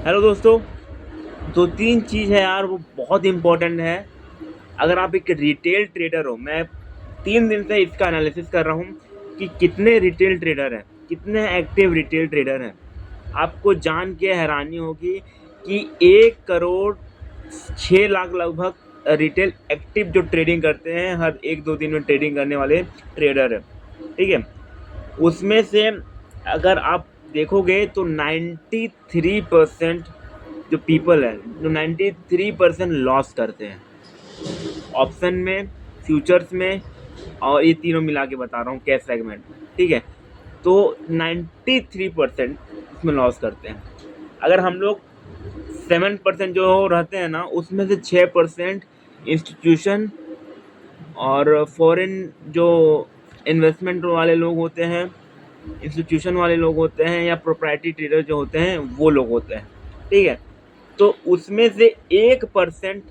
Hello दोस्तों। दो तीन चीज़ है यार, वो बहुत इम्पोर्टेंट है। अगर आप एक रिटेल ट्रेडर हो, मैं 3 दिन से इसका एनालिसिस कर रहा हूँ कि कितने रिटेल ट्रेडर हैं, कितने एक्टिव रिटेल ट्रेडर हैं। आपको जान के हैरानी होगी कि 1 करोड़ 6 लाख लगभग रिटेल एक्टिव जो ट्रेडिंग करते हैं, हर 1-2 दिन में ट्रेडिंग करने वाले ट्रेडर हैं। ठीक है, उसमें से अगर आप देखोगे तो 93% जो पीपल है, जो 93% लॉस करते हैं ऑप्शन में, फ्यूचर्स में, और ये तीनों मिला के बता रहा हूँ कैश सेगमेंट में। ठीक है, तो 93% इसमें लॉस करते हैं। अगर हम लोग 7% जो रहते हैं ना, उसमें से 6% इंस्टीट्यूशन और फॉरेन जो इन्वेस्टमेंट वाले लोग होते हैं, इंस्टीट्यूशन वाले लोग होते हैं, या प्रोप्राइटरी ट्रेडर जो होते हैं वो लोग होते हैं। ठीक है, तो उसमें से 1%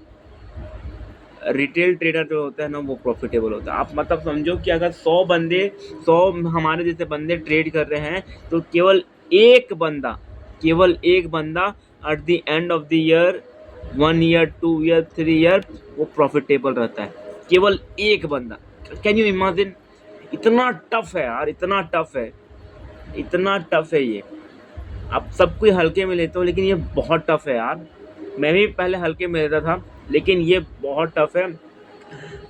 रिटेल ट्रेडर जो होता है ना, वो प्रॉफिटेबल होता है। आप मतलब समझो कि अगर 100 हमारे जैसे बंदे ट्रेड कर रहे हैं, तो केवल एक बंदा at the end of the year, 1 year, 2 year, 3 year, वो प्रॉफिटेबल रहता है। केवल एक बंदा। Can you imagine? इतना टफ है यार, इतना टफ है, इतना टफ है ये। आप सब कोई हल्के में लेते हो, लेकिन ये बहुत टफ है यार। मैं भी पहले हल्के में लेता था, लेकिन ये बहुत टफ है।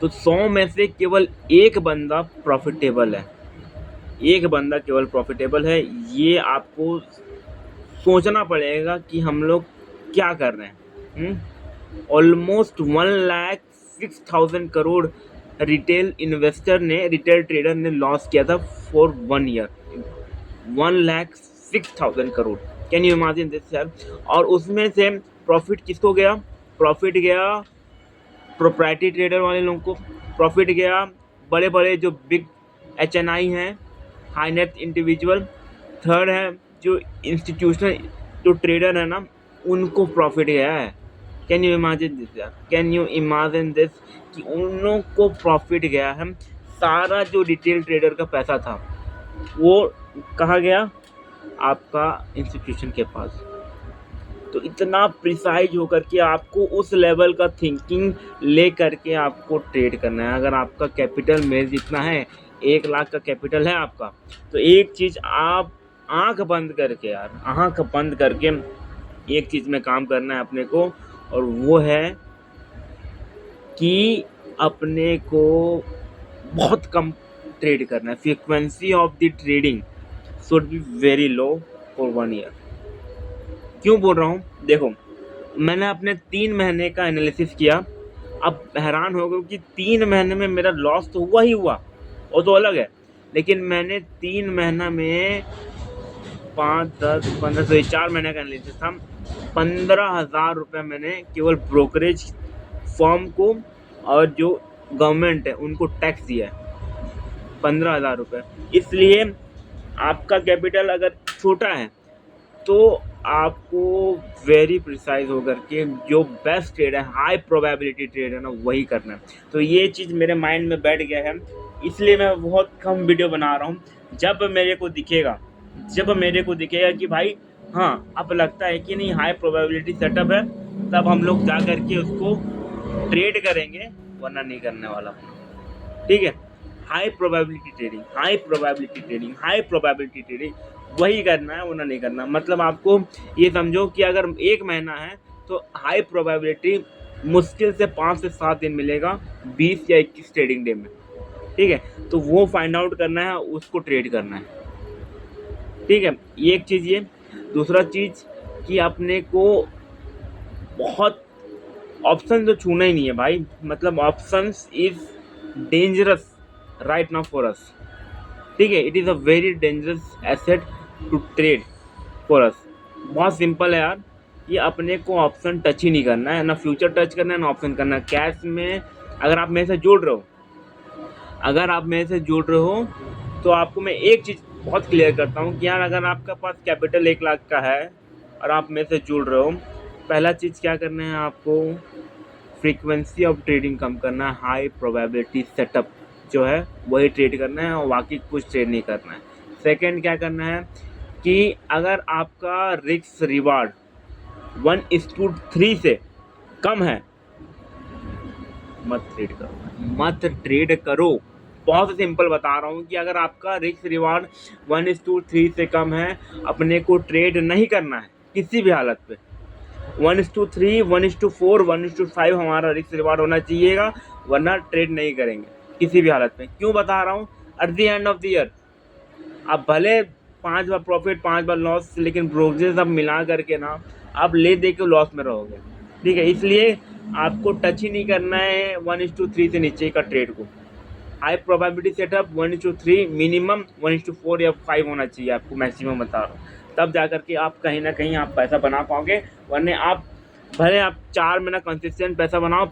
तो 100 में से केवल एक बंदा प्रॉफिटेबल है, एक बंदा केवल प्रॉफिटेबल है। ये आपको सोचना पड़ेगा कि हम लोग क्या कर रहे हैं। ऑलमोस्ट 1,06,000 करोड़ रिटेल इन्वेस्टर ने, रिटेल ट्रेडर ने लॉस किया था for 1 year. 1,06,000 crore. Can you imagine this यार? और उसमें से प्रॉफिट किसको गया? प्रॉफिट गया प्रोप्राइटरी ट्रेडर वाले लोगों को, प्रॉफिट गया बड़े बड़े जो बिग HNI हैं, हाई नेट इंडिविजुअल। थर्ड है जो इंस्टीट्यूशनल जो ट्रेडर है ना, उनको प्रॉफिट गया है। कैन यू इमेजिन दिस यार? कैन यू इमेजिन दिस कि उन लोगों को प्रॉफिट गया है। सारा जो रिटेल ट्रेडर का पैसा था वो कहाँ गया? आपका इंस्टीट्यूशन के पास। तो इतना प्रिसाइज होकर के आपको उस लेवल का थिंकिंग ले करके आपको ट्रेड करना है। अगर आपका कैपिटल मेरे जितना है, 1 लाख का कैपिटल है आपका, तो एक चीज़ आप आंख बंद करके यार, आंख बंद करके एक चीज़ में काम करना है अपने को, और वो है कि अपने को बहुत कम ट्रेड करना है। Frequency of the trading should be very low for 1 year. क्यों बोल रहा हूँ? देखो, मैंने अपने 3 महीने का एनालिसिस किया। अब हैरान हो गए कि 3 महीने में मेरा लॉस तो हुआ ही हुआ, वो तो अलग है, लेकिन मैंने 3 महीना में 5, 10, 15, तो 4 महीने का एनालिसिस था। 15,000 रुपये मैंने केवल ब्रोकरेज फर्म को और जो गवर्नमेंट है उनको टैक्स दिया है। 15,000 रुपये। इसलिए आपका कैपिटल अगर छोटा है तो आपको वेरी प्रिसाइज होकर के जो बेस्ट ट्रेड है, हाई प्रोबेबिलिटी ट्रेड है ना, वही करना है। तो ये चीज़ मेरे माइंड में बैठ गया है, इसलिए मैं बहुत कम वीडियो बना रहा हूँ। जब मेरे को दिखेगा कि भाई हाँ, अब लगता है कि नहीं हाई प्रोबेबिलिटी सेटअप है, तब हम लोग जा करके उसको ट्रेड करेंगे, वरना नहीं करने वाला। ठीक है, high probability trading, high probability trading, high probability trading, वही करना है, वरना नहीं करना। मतलब आपको ये समझो कि अगर 1 महीना है तो हाई प्रोबेबिलिटी मुश्किल से 5 से 7 दिन मिलेगा, 20 या 21 ट्रेडिंग डे में। ठीक है, तो वो फाइंड आउट करना है, उसको ट्रेड करना है। ठीक है, ये एक चीज़। ये दूसरा चीज़ कि अपने को बहुत ऑप्शन तो छूना ही नहीं है भाई। मतलब options is dangerous right now for us. ठीक है, it is a very dangerous asset to trade for us. बहुत सिंपल है यार, ये अपने को ऑप्शन टच ही नहीं करना है, ना फ्यूचर टच करना है, ना ऑप्शन करना है। कैश में अगर आप मेरे से जुड़ रहे हो तो आपको मैं एक चीज़ बहुत क्लियर करता हूँ कि यार, अगर आपका पास कैपिटल 1 लाख का है और आप मेरे से जुड़ रहे हो, पहला चीज़ क्या करना है आपको? फ्रीक्वेंसी ऑफ ट्रेडिंग कम करना है, हाई प्रोबेबिलिटी सेटअप जो है वही ट्रेड करना है, और बाकी कुछ ट्रेड नहीं करना है। सेकंड क्या करना है कि अगर आपका रिस्क रिवार्ड 1:3 से कम है, मत ट्रेड करो, मत ट्रेड करो। बहुत सिंपल बता रहा हूँ कि अगर आपका रिस्क रिवार्ड 1:3 से कम है, अपने को ट्रेड नहीं करना है किसी भी हालत पे। 1:3, 1:4, 1:5 हमारा रिस्क रिवार्ड होना चाहिएगा, वरना ट्रेड नहीं करेंगे किसी भी हालत में। क्यों बता रहा हूँ? At the end of the year आप भले 5 बार प्रॉफिट 5 बार लॉस, लेकिन ब्रोकरेज सब मिला करके ना आप ले दे के लॉस में रहोगे, ठीक है। इसलिए आपको टच ही नहीं करना है 1:3 से नीचे का ट्रेड को। हाई प्रोबेबिलिटी सेटअप 1:3, मिनिमम 1:4 या 5 होना चाहिए आपको, मैक्सिमम बता रहा हूँ। तब जा करके आप कहीं ना कहीं आप पैसा बना पाओगे, वरना आप भले आप 4 महीना कंसिस्टेंट पैसा बनाओ,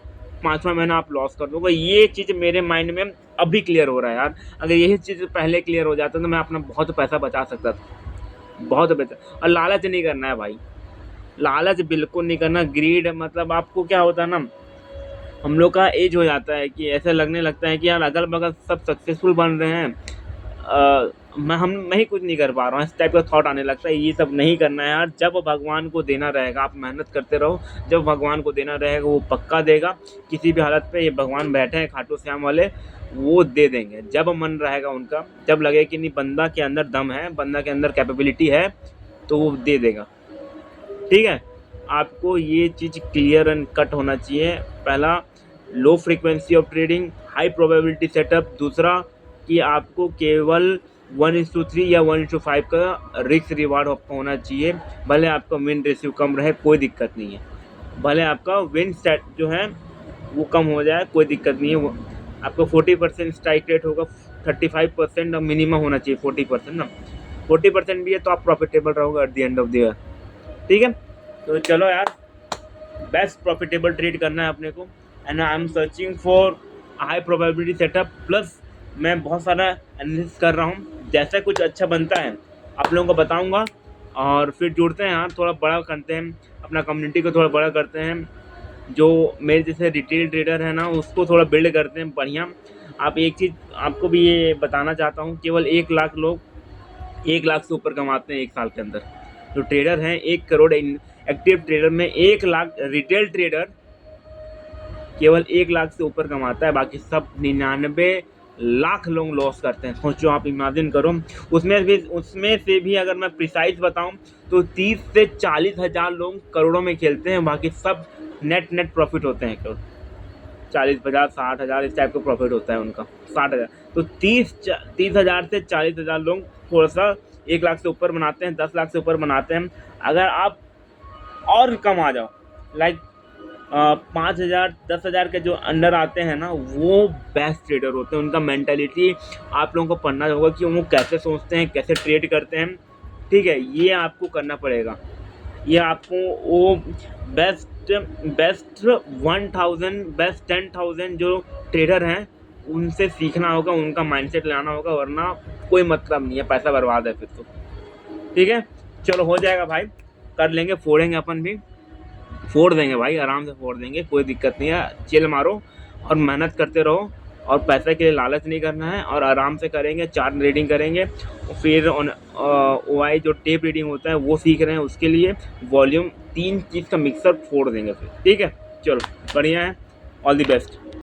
5वां महीना आप लॉस कर दोगे। ये चीज़ मेरे माइंड में अभी क्लियर हो रहा है यार। अगर यही चीज़ पहले क्लियर हो जाता तो मैं अपना बहुत पैसा बचा सकता था, बहुत पैसा। और लालच नहीं करना है भाई, लालच बिल्कुल नहीं करना। ग्रीड मतलब आपको क्या होता है ना, हम लोग का एज हो जाता है कि ऐसा लगने लगता है कि यार अगल बगल सब सक्सेसफुल बन रहे हैं, मैं ही कुछ नहीं कर पा रहा हूँ, इस टाइप का थॉट आने लगता है। ये सब नहीं करना है यार। जब भगवान को देना रहेगा आप मेहनत करते रहो, जब भगवान को देना रहेगा वो पक्का देगा। किसी भी हालत पे ये भगवान बैठे हैं खाटू श्याम वाले, वो दे देंगे जब मन रहेगा उनका। जब लगे कि नहीं बंदा के अंदर दम है, बंदा के अंदर कैपेबिलिटी है, तो वो दे देगा, ठीक है। आपको ये चीज़ क्लियर एंड कट होना चाहिए। पहला, low frequency of trading, high probability setup. दूसरा कि आपको केवल 1:3 या 1:5 का रिस्क रिवार्ड आपको होना चाहिए। भले आपका विन रेशियो कम रहे, कोई दिक्कत नहीं है। भले आपका विन सेट जो है वो कम हो जाए, कोई दिक्कत नहीं है। आपको 40% स्ट्राइक रेट होगा, 35% मिनिमम होना चाहिए, 40% ना। 40% भी है तो आप प्रॉफिटेबल रहोगे at the end of the year, ठीक है। तो चलो यार, बेस्ट प्रॉफिटेबल ट्रेड करना है अपने को, and I am searching for high probability setup. Plus मैं बहुत सारा एनालिसिस कर रहा हूँ, जैसा कुछ अच्छा बनता है आप लोगों को बताऊंगा। और फिर जुड़ते हैं यार, थोड़ा बड़ा करते हैं अपना कम्युनिटी को, थोड़ा बड़ा करते हैं। जो मेरे जैसे रिटेल ट्रेडर है ना, उसको थोड़ा बिल्ड करते हैं बढ़िया। आप एक चीज़ आपको भी ये बताना चाहता हूँ, केवल 1 लाख लोग 1 लाख से ऊपर कमाते हैं 1 साल के अंदर। जो ट्रेडर हैं 1 करोड़ एक्टिव ट्रेडर में 1 लाख रिटेल ट्रेडर केवल 1 लाख से ऊपर कमाता है, बाकी सब 99 लाख लोग लॉस करते हैं। सोचो, आप इमेजिन करो। उसमें से भी अगर मैं प्रिसाइज बताऊं तो 30 से 40 हज़ार लोग करोड़ों में खेलते हैं, बाकी सब नेट प्रॉफिट होते हैं करोड़, 40,000 60,000 इस टाइप का प्रॉफिट होता है उनका, 60,000। तो 30,000 से 40,000 लोग थोड़ा सा 1 लाख से ऊपर बनाते हैं, 10 लाख से ऊपर बनाते हैं। अगर आप और कम आ जाओ, लाइक 5,000 10,000 के जो अंडर आते हैं ना, वो बेस्ट ट्रेडर होते हैं। उनका मेंटालिटी आप लोगों को पढ़ना होगा कि वो कैसे सोचते हैं, कैसे ट्रेड करते हैं, ठीक है। ये आपको करना पड़ेगा। ये आपको वो बेस्ट 1000 बेस्ट 10,000 जो ट्रेडर हैं उनसे सीखना होगा, उनका माइंडसेट लाना होगा, वरना कोई मतलब नहीं है, पैसा बर्बाद है फिर तो, ठीक है। चलो हो जाएगा भाई, कर लेंगे, फोड़ेंगे, अपन भी फोड़ देंगे भाई, आराम से फोड़ देंगे, कोई दिक्कत नहीं है। चिल मारो और मेहनत करते रहो, और पैसे के लिए लालच नहीं करना है, और आराम से करेंगे, चार्ट रीडिंग करेंगे। फिर OI जो टेप रीडिंग होता है वो सीख रहे हैं, उसके लिए वॉल्यूम 3 चीज़ का मिक्सर फोड़ देंगे फिर, ठीक है। चलो बढ़िया है, ऑल द बेस्ट।